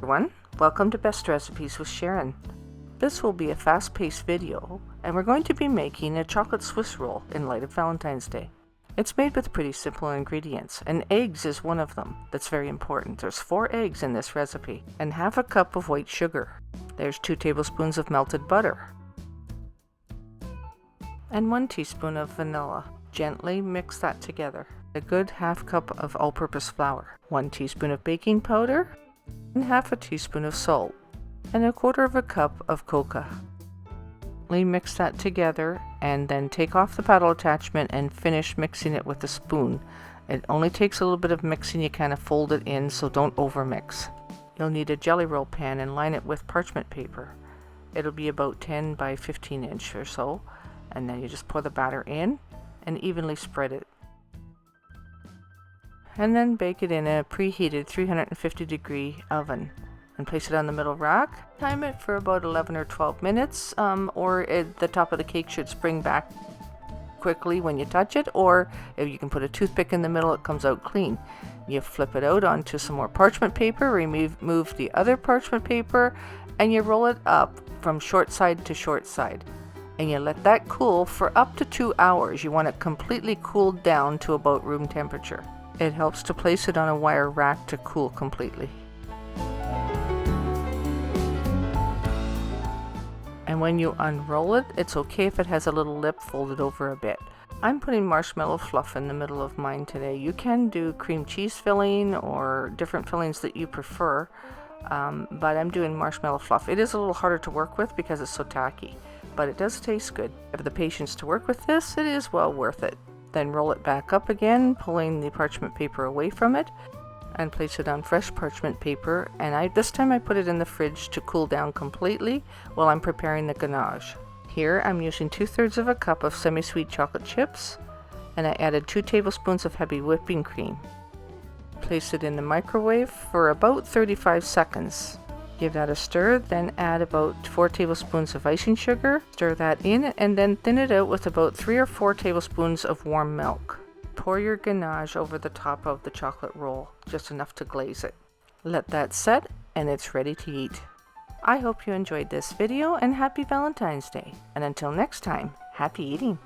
Everyone, welcome to Best Recipes with Sharon. This will be a fast-paced video, and we're going to be making a chocolate Swiss roll in light of Valentine's Day. It's made with pretty simple ingredients, and eggs is one of them. That's very important. There's 4 eggs in this recipe, and half a cup of white sugar. There's 2 tablespoons of melted butter, and 1 teaspoon of vanilla. Gently mix that together. A good half cup of all-purpose flour, 1 teaspoon of baking powder, and half a teaspoon of salt, and 1/4 cup of cocoa. Mix that together and then take off the paddle attachment and finish mixing it with a spoon. It only takes a little bit of mixing. You kind of fold it in, so don't overmix. You'll need a jelly roll pan and line it with parchment paper. It'll be about 10 by 15 inch or so, and then you just pour the batter in and evenly spread it. And then bake it in a preheated 350-degree oven and place it on the middle rack. Time it for about 11 or 12 minutes, or the top of the cake should spring back quickly when you touch it, or if you can put a toothpick in the middle, it comes out clean. You flip it out onto some more parchment paper, remove the other parchment paper, and you roll it up from short side to short side. And you let that cool for up to 2 hours. You want it completely cooled down to about room temperature. It helps to place it on a wire rack to cool completely. And when you unroll it, it's okay if it has a little lip folded over a bit. I'm putting marshmallow fluff in the middle of mine today. You can do cream cheese filling or different fillings that you prefer, but I'm doing marshmallow fluff. It is a little harder to work with because it's so tacky, but it does taste good. If you have the patience to work with this, it is well worth it. Then roll it back up again, pulling the parchment paper away from it, and place it on fresh parchment paper. And this time I put it in the fridge to cool down completely while I'm preparing the ganache. Here I'm using 2/3 cup of semi-sweet chocolate chips, and I added 2 tablespoons of heavy whipping cream. Place it in the microwave for about 35 seconds. Give that a stir, then add about 4 tablespoons of icing sugar. Stir that in, and then thin it out with about 3 or 4 tablespoons of warm milk. Pour your ganache over the top of the chocolate roll, just enough to glaze it. Let that set, and it's ready to eat. I hope you enjoyed this video, and happy Valentine's Day. And until next time, happy eating!